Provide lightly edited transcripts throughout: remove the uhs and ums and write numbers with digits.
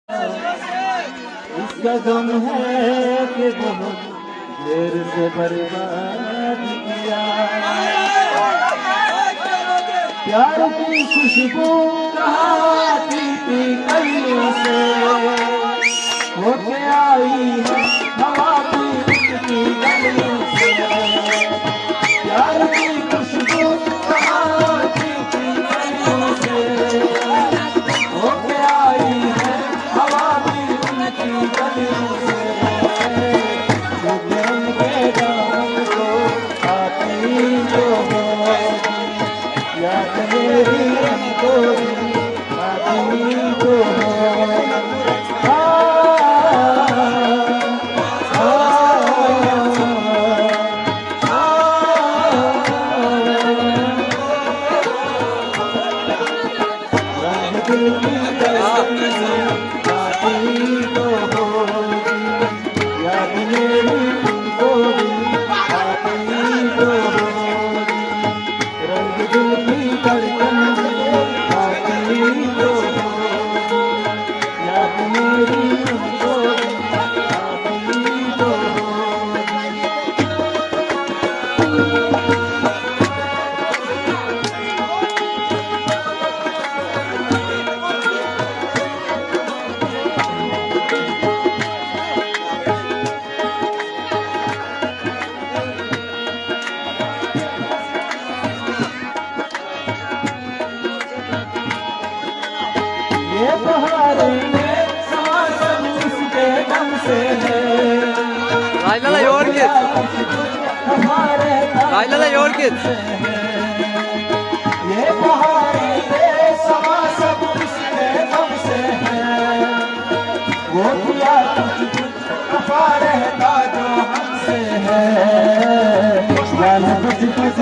इसका गम है कि बहुत देर से बर्बाद किया। प्यार की खुशबू आती थी कलियों से, होके आई है हवा भी की गलियों से। प्यार की खुशबू आती थी कलियों से, होके आई है हवा भी की गलियों से। उनके दाम को आती जो होगी, याद मेरी हमको आती जो होगी। ये बहारे में समा सब उसके दम से है। Aylarla yoğurt git. Aylarla yoğurt git. ये बहारे में समा सब उसके दम से है। वो किया कुछ खफा रहता जो हमसे है। जान कुछ कुछ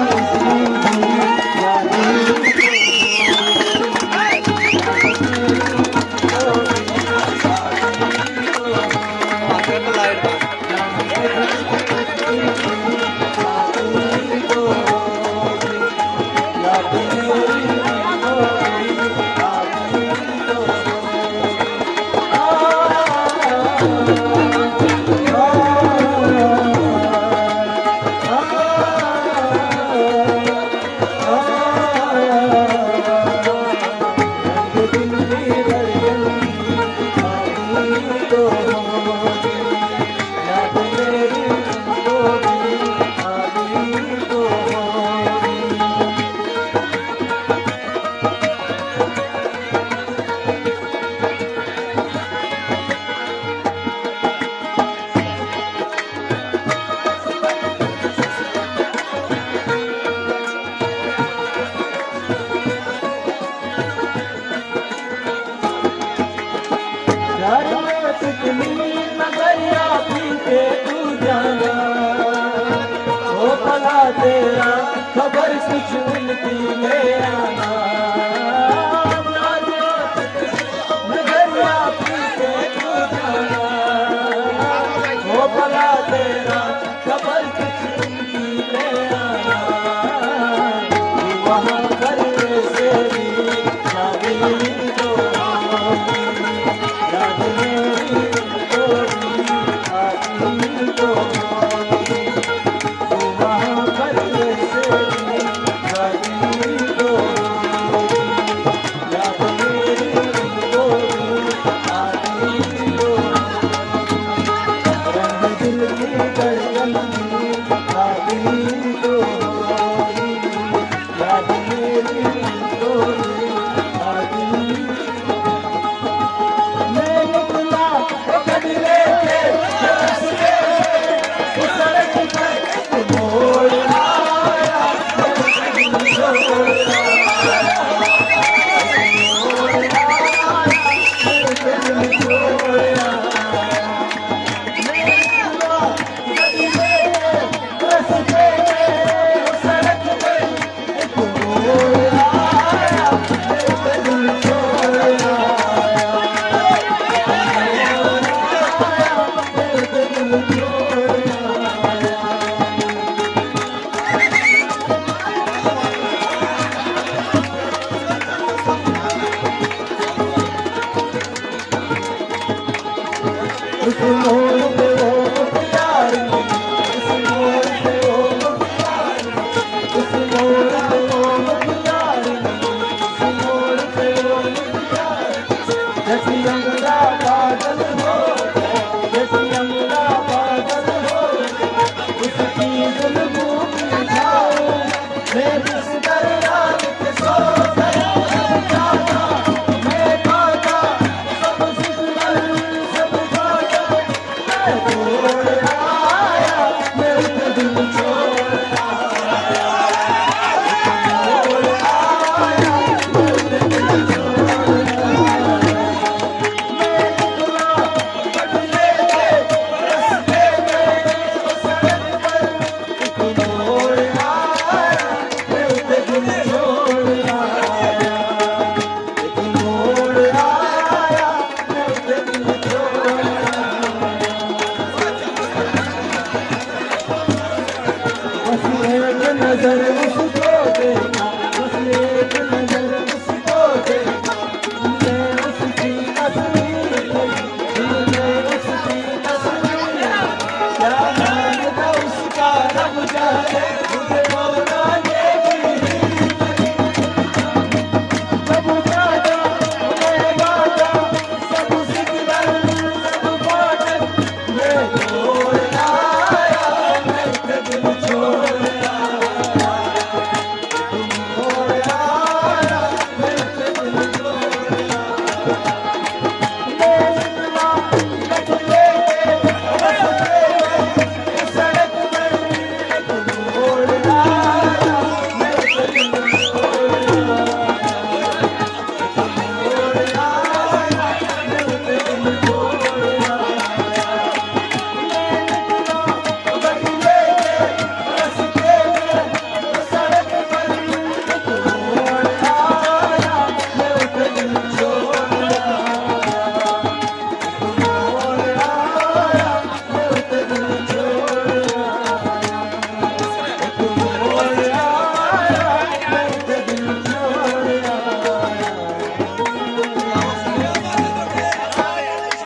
नजरिया पी के तू जाना, हो भला तेरा खबर कुछ उनकी ले आना। नजरिया पी के तू जाना, हो भला तेरा खबर कुछ उनकी ले आना। वहाँ करने से भी शादी उस मोड़ पे वो मुखियार मिली, उस मोड़ पे वो मुखियार मिली, उस मोड़ पे वो मुखियार मिली, उस मोड़ पे वो मुखियार मिली। जैसी यमुना पागल हो गया, जैसी यमुना पागल हो गया, उसकी जुल्मों की छाँव में बिस्तर डाल के सो गया। जागा मैं भागा, सब सिग्नल सब भागा, मैं छोड़ आया, मैं उस दिल छोड़ आया, छोड़ आया, मैं उस दिल छोड़ आया। मैं निकला बदले के रास्ते में, उस सड़क पर एक मोड़ आया, मैं उस दिल छोड़ आया, एक मोड़ आया, मैं उस दिल छोड़ आया। बस एक नजर